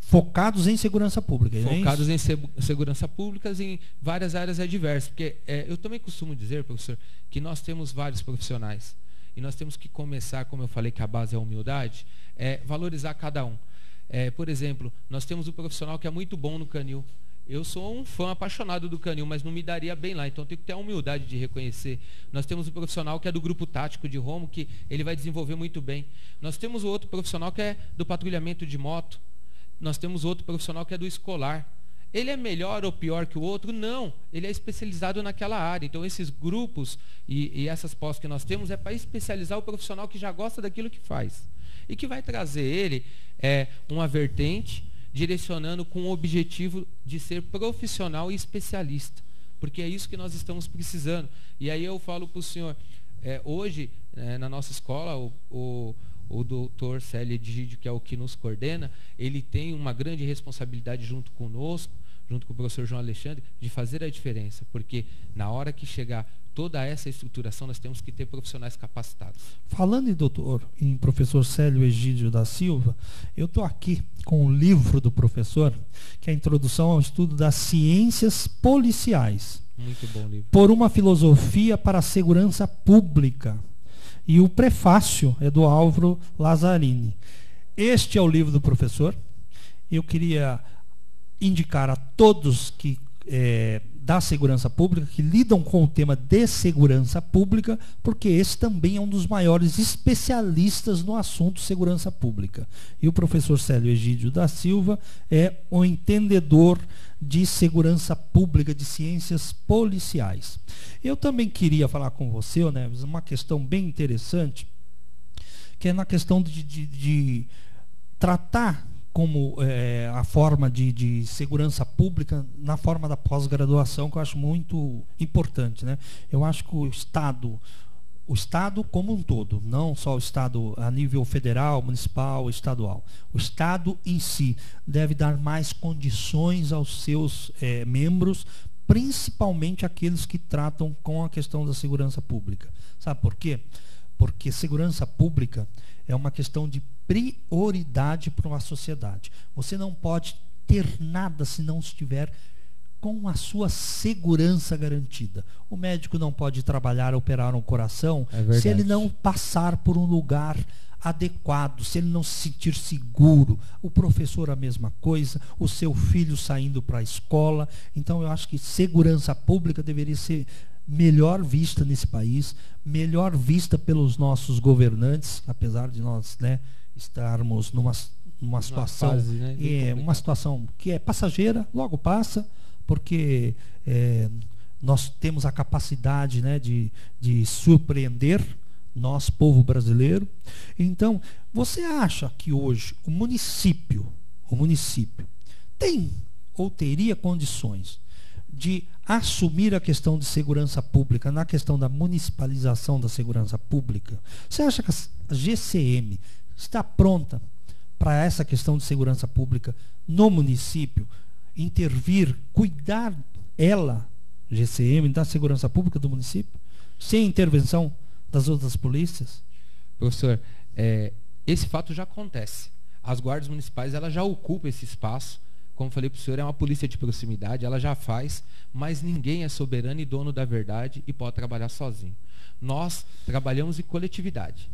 focados em segurança pública. Focados em segurança pública em várias áreas adversas. Porque eu também costumo dizer, professor, que nós temos vários profissionais. E nós temos que começar, como eu falei, que a base é a humildade, valorizar cada um. Por exemplo, nós temos um profissional que é muito bom no canil. Eu sou um fã apaixonado do canil, mas não me daria bem lá. Então, eu tenho que ter a humildade de reconhecer. Nós temos um profissional que é do grupo tático de Romo, que ele vai desenvolver muito bem. Nós temos outro profissional que é do patrulhamento de moto. Nós temos outro profissional que é do escolar. Ele é melhor ou pior que o outro? Não. Ele é especializado naquela área. Então, esses grupos e essas pós que nós temos é para especializar o profissional que já gosta daquilo que faz. E que vai trazer ele uma vertente, direcionando com o objetivo de ser profissional e especialista. Porque é isso que nós estamos precisando. E aí eu falo para o senhor, hoje, na nossa escola, o doutor Célio Egídio, que é o que nos coordena, ele tem uma grande responsabilidade junto conosco, junto com o professor João Alexandre, de fazer a diferença. Porque na hora que chegar toda essa estruturação, nós temos que ter profissionais capacitados. Falando em professor Célio Egídio da Silva, eu estou aqui com o livro do professor, que é a Introdução ao Estudo das Ciências Policiais. Muito bom livro. Por uma filosofia para a segurança pública. E o prefácio é do Álvaro Lazzarini. Este é o livro do professor. Eu queria indicar a todos que da segurança pública, que lidam com o tema de segurança pública, porque esse também é um dos maiores especialistas no assunto segurança pública. E o professor Célio Egídio da Silva é um entendedor de segurança pública, de ciências policiais. Eu também queria falar com você, Neves, uma questão bem interessante, que é na questão de tratar como a forma de segurança pública na forma da pós-graduação, que eu acho muito importante, né? Eu acho que o Estado como um todo, não só o Estado a nível federal, municipal, estadual, o Estado em si deve dar mais condições aos seus membros, principalmente aqueles que tratam com a questão da segurança pública. Sabe por quê? Porque segurança pública é uma questão de prioridade para uma sociedade. Você não pode ter nada se não estiver com a sua segurança garantida. O médico não pode trabalhar, operar um coração, se ele não passar por um lugar adequado, se ele não se sentir seguro. O professor a mesma coisa, o seu filho saindo para a escola. Então eu acho que segurança pública deveria ser melhor vista nesse país, melhor vista pelos nossos governantes, apesar de nós, estarmos numa situação, fase, uma situação que é passageira, logo passa, porque nós temos a capacidade, de surpreender, nós, povo brasileiro. Então, você acha que hoje o município tem ou teria condições de assumir a questão de segurança pública na questão da municipalização da segurança pública? Você acha que a GCM está pronta para essa questão de segurança pública no município, intervir, cuidar ela, GCM, da segurança pública do município, sem intervenção das outras polícias? Professor, esse fato já acontece. As guardas municipais, elas já ocupam esse espaço. Como falei para o senhor, é uma polícia de proximidade, ela já faz, mas ninguém é soberano e dono da verdade e pode trabalhar sozinho. Nós trabalhamos em coletividade.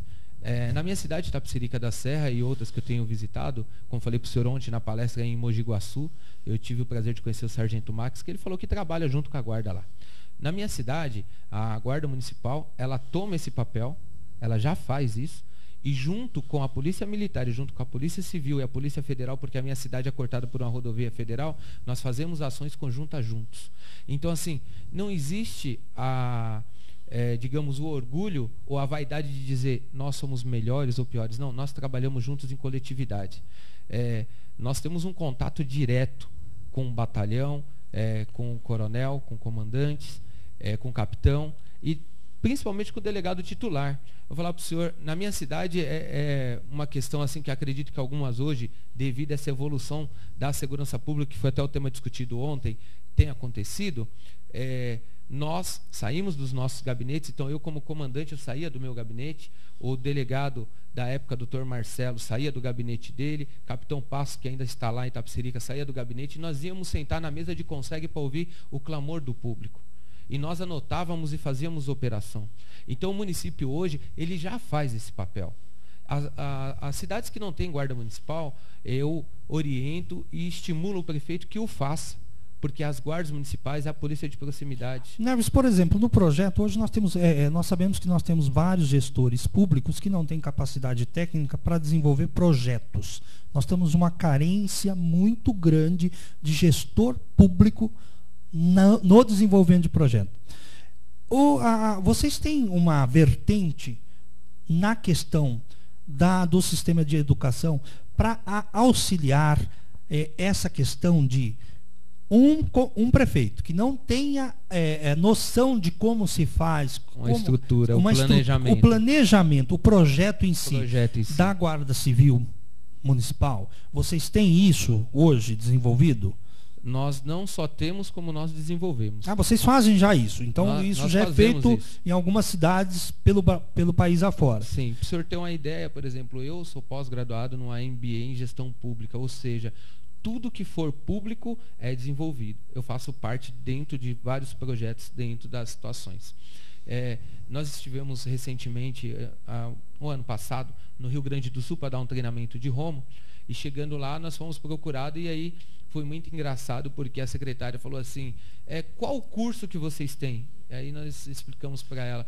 Na minha cidade, Itapecerica da Serra, e outras que eu tenho visitado, como falei para o senhor ontem na palestra em Mogi Guaçu, eu tive o prazer de conhecer o Sargento Max, que ele falou que trabalha junto com a guarda lá. Na minha cidade, a guarda municipal, ela toma esse papel, ela já faz isso, e junto com a Polícia Militar, e junto com a Polícia Civil e a Polícia Federal, porque a minha cidade é cortada por uma rodovia federal, nós fazemos ações conjuntas juntos. Então, assim, não existe digamos, o orgulho ou a vaidade de dizer nós somos melhores ou piores. Não, nós trabalhamos juntos em coletividade. Nós temos um contato direto com o batalhão, com o coronel, com comandantes, com o capitão, e principalmente com o delegado titular. Vou falar para o senhor, na minha cidade é uma questão assim que acredito que algumas hoje, devido a essa evolução da segurança pública, que foi até o tema discutido ontem, tem acontecido. Nós saímos dos nossos gabinetes, então eu como comandante eu saía do meu gabinete, o delegado da época, doutor Marcelo, saía do gabinete dele, capitão Passo, que ainda está lá em Itapecerica, saía do gabinete, e nós íamos sentar na mesa de consegue para ouvir o clamor do público. E nós anotávamos e fazíamos operação. Então o município hoje, ele já faz esse papel. As cidades que não têm guarda municipal, eu oriento e estimulo o prefeito que o faça. Porque as guardas municipais é a polícia de proximidade. Neves, por exemplo, no projeto, hoje nós sabemos que nós temos vários gestores públicos que não têm capacidade técnica para desenvolver projetos. Nós temos uma carência muito grande de gestor público no desenvolvimento de projeto. Vocês têm uma vertente na questão do sistema de educação para auxiliar essa questão de um prefeito que não tenha noção de como se faz o planejamento, o projeto em si da Guarda Civil Municipal. Vocês têm isso hoje desenvolvido? Nós não só temos, como nós desenvolvemos. Vocês fazem já isso. Então isso já é feito em algumas cidades pelo país afora. Sim. Para o senhor ter uma ideia, por exemplo, eu sou pós-graduado numa MBA em gestão pública, ou seja, tudo que for público é desenvolvido. Eu faço parte dentro de vários projetos dentro das situações. Nós estivemos recentemente, no ano passado, no Rio Grande do Sul para dar um treinamento de Romo, e chegando lá nós fomos procurados, e aí foi muito engraçado porque a secretária falou assim, qual curso que vocês têm? Aí nós explicamos para ela,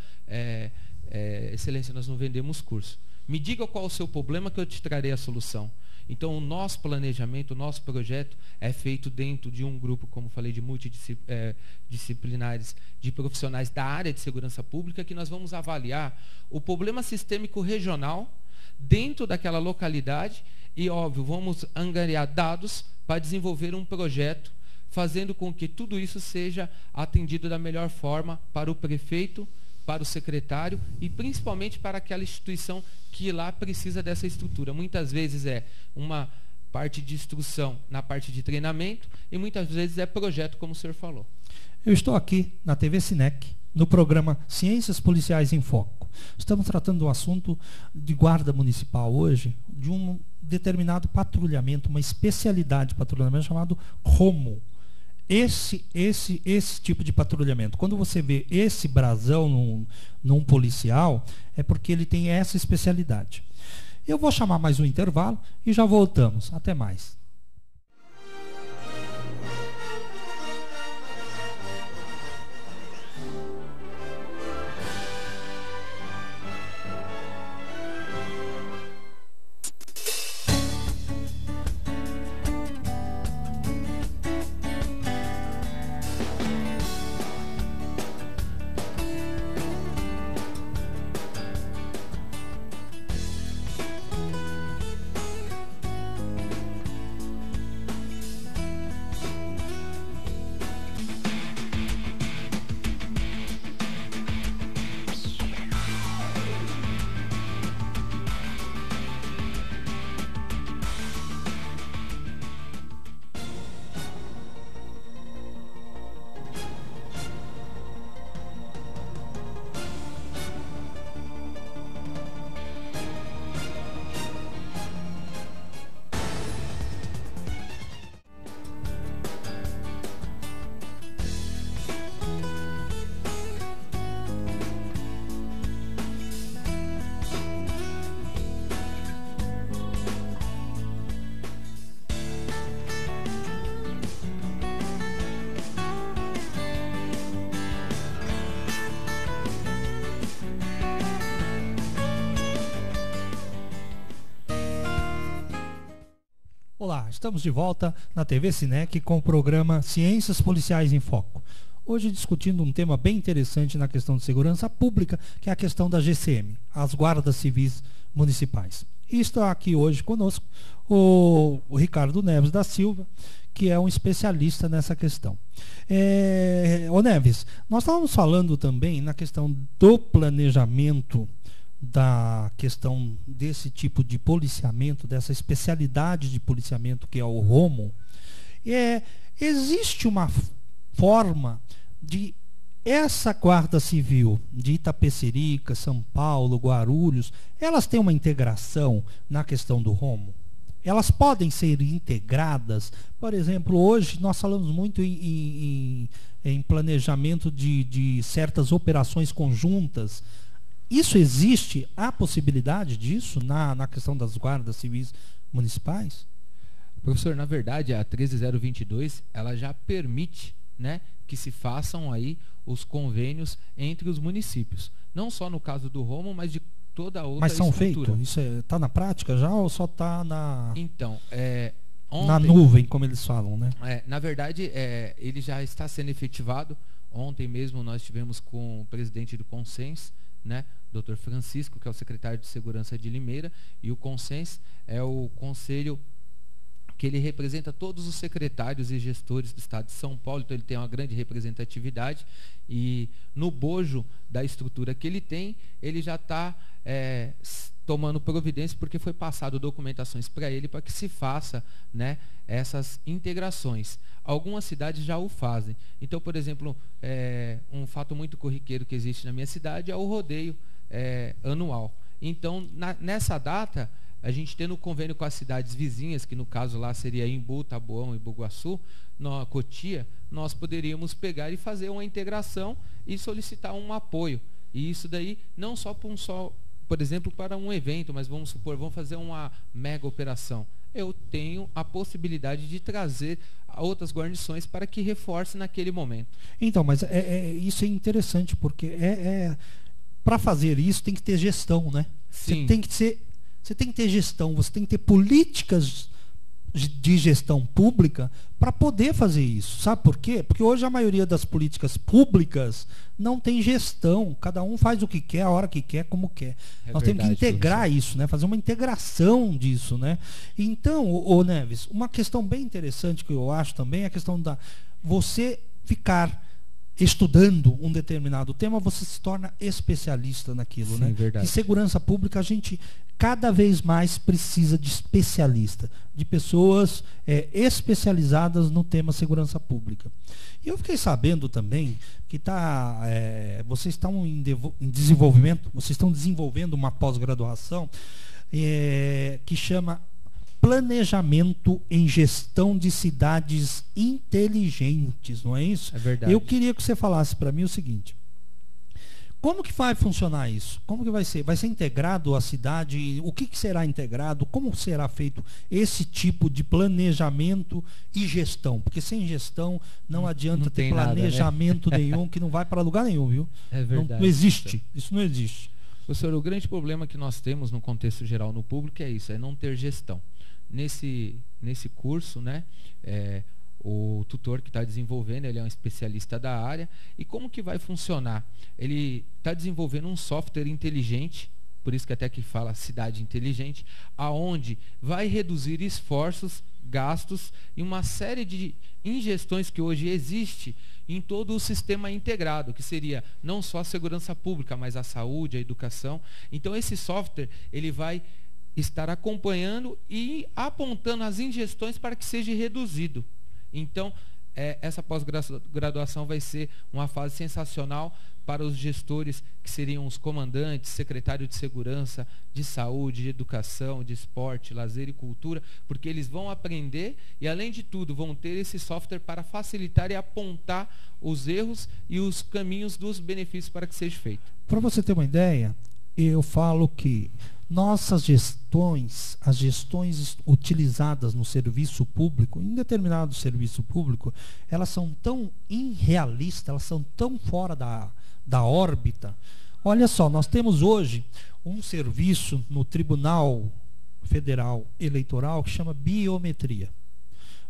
excelência, nós não vendemos curso. Me diga qual o seu problema que eu te trarei a solução. Então, o nosso planejamento, o nosso projeto é feito dentro de um grupo, como falei, de multidisciplinares, de profissionais da área de segurança pública, que nós vamos avaliar o problema sistêmico regional dentro daquela localidade e, óbvio, vamos angariar dados para desenvolver um projeto, fazendo com que tudo isso seja atendido da melhor forma para o prefeito, para o secretário e principalmente para aquela instituição que lá precisa dessa estrutura. Muitas vezes é uma parte de instrução na parte de treinamento e muitas vezes é projeto, como o senhor falou. Eu estou aqui na TV Sinec, no programa Ciências Policiais em Foco. Estamos tratando do assunto de guarda municipal hoje, de um determinado patrulhamento, uma especialidade de patrulhamento chamado ROMO. Esse tipo de patrulhamento, quando você vê esse brasão num policial, é porque ele tem essa especialidade. Eu vou chamar mais um intervalo e já voltamos. Até mais. Olá, estamos de volta na TV Sinec com o programa Ciências Policiais em Foco. Hoje discutindo um tema bem interessante na questão de segurança pública, que é a questão da GCM, as guardas civis municipais. E está aqui hoje conosco o Ricardo Neves da Silva, que é um especialista nessa questão. Ô Neves, nós estávamos falando também na questão do planejamento, da questão desse tipo de policiamento, dessa especialidade de policiamento que é o ROMO. Existe uma forma de essa Guarda Civil de Itapecerica, São Paulo, Guarulhos, elas têm uma integração na questão do ROMO? Elas podem ser integradas? Por exemplo, hoje nós falamos muito em planejamento de certas operações conjuntas. Isso existe? Há possibilidade disso na questão das guardas civis municipais? Professor, na verdade, a 13022, ela já permite, né, que se façam aí os convênios entre os municípios. Não só no caso do ROMO, mas de toda a outra Mas são estrutura. feitos? Isso está na prática já ou só está na... Então, na nuvem, como eles falam, né? Na verdade, ele já está sendo efetivado. Ontem mesmo nós tivemos com o presidente do Consens, né, Dr. Francisco, que é o secretário de Segurança de Limeira, e o Consens é o conselho que ele representa todos os secretários e gestores do estado de São Paulo, então ele tem uma grande representatividade, e no bojo da estrutura que ele tem, ele já está tomando providência, porque foi passado documentações para ele para que se faça, né, essas integrações. Algumas cidades já o fazem. Então, por exemplo, um fato muito corriqueiro que existe na minha cidade é o rodeio anual. Então, nessa data, a gente tendo convênio com as cidades vizinhas, que no caso lá seria Embu, Taboão e Bugaçu, Cotia, nós poderíamos pegar e fazer uma integração e solicitar um apoio. E isso daí não só por exemplo, para um evento, mas vamos supor, vamos fazer uma mega operação. Eu tenho a possibilidade de trazer outras guarnições para que reforce naquele momento. Então, mas isso é interessante, porque para fazer isso tem que ter gestão, né? Sim. Você tem que ter gestão, você tem que ter políticas de gestão pública para poder fazer isso. Sabe por quê? Porque hoje a maioria das políticas públicas não tem gestão. Cada um faz o que quer, a hora que quer, como quer. Nós temos que integrar isso, né? Fazer uma integração disso, né? Então, ô Neves, uma questão bem interessante que eu acho também é a questão da você ficar estudando um determinado tema, você se torna especialista naquilo. Sim, né? Verdade. Em segurança pública, a gente cada vez mais precisa de especialista, de pessoas especializadas no tema segurança pública. E eu fiquei sabendo também que vocês estão em desenvolvimento, vocês estão desenvolvendo uma pós-graduação que chama Planejamento em Gestão de Cidades Inteligentes, não é isso? É verdade. Eu queria que você falasse para mim o seguinte: como que vai funcionar isso? Como que vai ser? Vai ser integrado à cidade? O que será integrado? Como será feito esse tipo de planejamento e gestão? Porque sem gestão não adianta não ter nada, planejamento né? nenhum, que não vai para lugar nenhum, viu? É verdade. Não existe. Isso não existe. Professor, o grande problema que nós temos no contexto geral no público é isso, é não ter gestão. Nesse curso, né, o tutor que está desenvolvendo, ele é um especialista da área. E como que vai funcionar? Ele está desenvolvendo um software inteligente, por isso que até que fala cidade inteligente, aonde vai reduzir esforços, gastos e uma série de ingestões que hoje existe em todo o sistema integrado, que seria não só a segurança pública, mas a saúde, a educação. Então esse software, ele vai estar acompanhando e apontando as ingestões para que seja reduzido. Então, essa pós-graduação vai ser uma fase sensacional para os gestores, que seriam os comandantes, secretário de segurança, de saúde, de educação, de esporte, lazer e cultura, porque eles vão aprender e, além de tudo, vão ter esse software para facilitar e apontar os erros e os caminhos dos benefícios para que seja feito. Para você ter uma ideia, eu falo que nossas gestões, as gestões utilizadas no serviço público, em determinado serviço público, elas são tão irrealistas, elas são tão fora da órbita. Olha só, nós temos hoje um serviço no Tribunal Federal Eleitoral que chama biometria.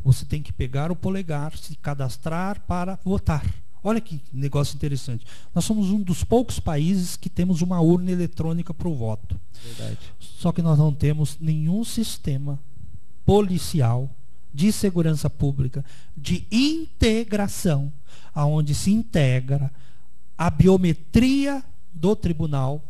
Você tem que pegar o polegar, se cadastrar para votar. Olha que negócio interessante. Nós somos um dos poucos países que temos uma urna eletrônica para o voto. Verdade. Só que nós não temos nenhum sistema policial de segurança pública, de integração, aonde se integra a biometria do Tribunal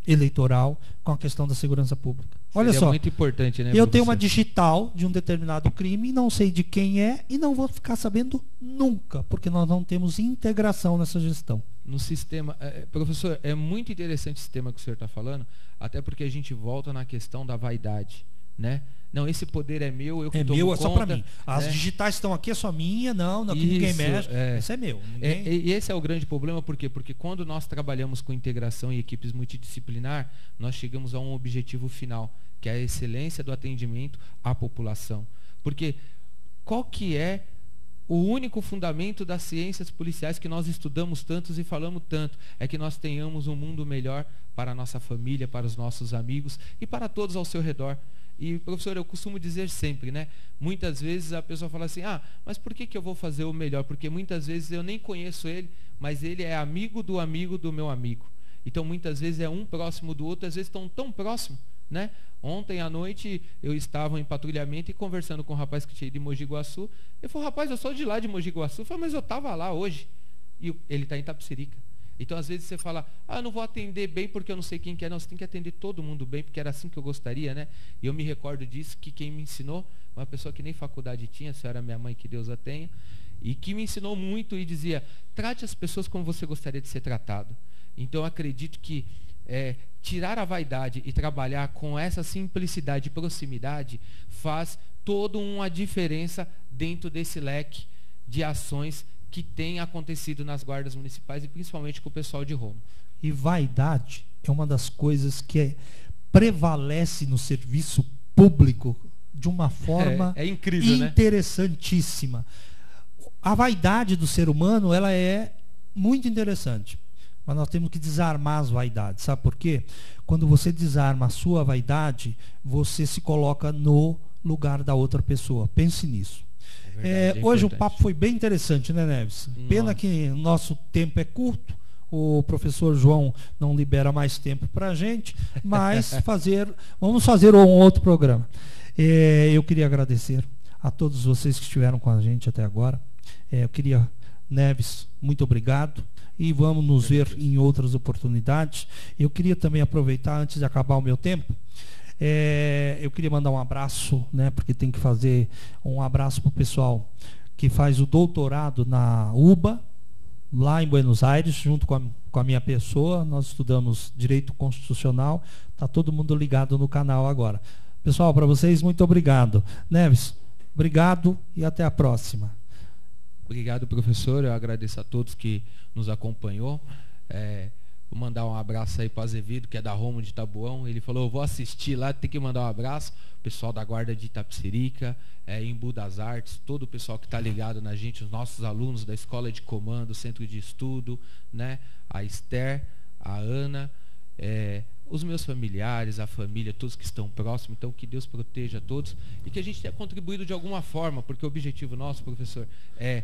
Eleitoral com a questão da segurança pública. Olha só, muito importante, né, eu tenho uma digital de um determinado crime, não sei de quem é e não vou ficar sabendo nunca, porque nós não temos integração nessa gestão. No sistema, professor, é muito interessante esse tema que o senhor está falando, até porque a gente volta na questão da vaidade, né? Não, esse poder é meu, eu que tomo meu, é conta, só para mim. As né? digitais estão aqui, é só minha, não que ninguém mexe. Isso é meu. E esse é o grande problema, por quê? Porque quando nós trabalhamos com integração e equipes multidisciplinar, nós chegamos a um objetivo final, que é a excelência do atendimento à população. Porque qual que é o único fundamento das ciências policiais que nós estudamos tantos e falamos tanto? É que nós tenhamos um mundo melhor para a nossa família, para os nossos amigos e para todos ao seu redor. E, professor, eu costumo dizer sempre, né? Muitas vezes a pessoa fala assim, mas por que eu vou fazer o melhor? Porque muitas vezes eu nem conheço ele, mas ele é amigo do meu amigo. Então, muitas vezes é um próximo do outro, às vezes estão tão próximos, né? Ontem à noite eu estava em patrulhamento e conversando com um rapaz que tinha ido de Mogi Guaçu. Ele falou, rapaz, eu sou de lá de Mogi Guaçu. Eu falei, mas eu estava lá hoje. E ele está em Itapecerica. Então, às vezes você fala, eu não vou atender bem porque eu não sei quem que é. Não, você tem que atender todo mundo bem, porque era assim que eu gostaria, né? E eu me recordo disso, que quem me ensinou, uma pessoa que nem faculdade tinha, a senhora minha mãe, que Deus a tenha, e que me ensinou muito e dizia, trate as pessoas como você gostaria de ser tratado. Então, eu acredito que tirar a vaidade e trabalhar com essa simplicidade e proximidade faz toda uma diferença dentro desse leque de ações que tem acontecido nas guardas municipais e principalmente com o pessoal de Roma. E vaidade é uma das coisas que prevalece no serviço público de uma forma incrível, interessantíssima. Né? A vaidade do ser humano, ela é muito interessante, mas nós temos que desarmar as vaidades. Sabe por quê? Quando você desarma a sua vaidade, você se coloca no lugar da outra pessoa. Pense nisso. Hoje o papo foi bem interessante, né, Neves? Pena que nosso tempo é curto, o professor João não libera mais tempo para a gente, mas vamos fazer um outro programa. Eu queria agradecer a todos vocês que estiveram com a gente até agora. Neves, muito obrigado e vamos nos ver em outras oportunidades. Eu queria também aproveitar, antes de acabar o meu tempo, eu queria mandar um abraço, né, porque tem que fazer um abraço para o pessoal que faz o doutorado na UBA, lá em Buenos Aires, junto com a minha pessoa. Nós estudamos Direito Constitucional. Está todo mundo ligado no canal agora. Pessoal, para vocês, muito obrigado. Neves, obrigado e até a próxima. Obrigado, professor. Eu agradeço a todos que nos acompanhou. Vou mandar um abraço aí para o Azevedo, que é da Roma de Taboão. Ele falou, eu vou assistir lá, tem que mandar um abraço. O pessoal da Guarda de Itapecerica, Embu das Artes, todo o pessoal que está ligado na gente, os nossos alunos da Escola de Comando, Centro de Estudo, né? A Esther, a Ana, os meus familiares, a família, todos que estão próximos. Então, que Deus proteja todos e que a gente tenha contribuído de alguma forma, porque o objetivo nosso, professor, é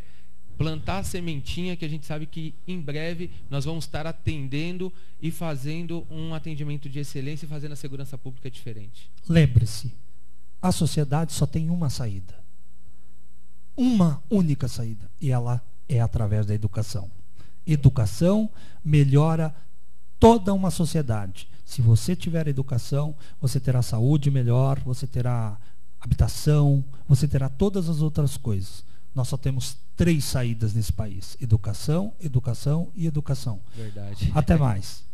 plantar a sementinha que a gente sabe que em breve nós vamos estar atendendo e fazendo um atendimento de excelência e fazendo a segurança pública diferente. Lembre-se, a sociedade só tem uma saída. Uma única saída. E ela é através da educação. Educação melhora toda uma sociedade. Se você tiver educação, você terá saúde melhor, você terá habitação, você terá todas as outras coisas. Nós só temos 3 saídas nesse país: educação, educação e educação. Verdade. Até mais.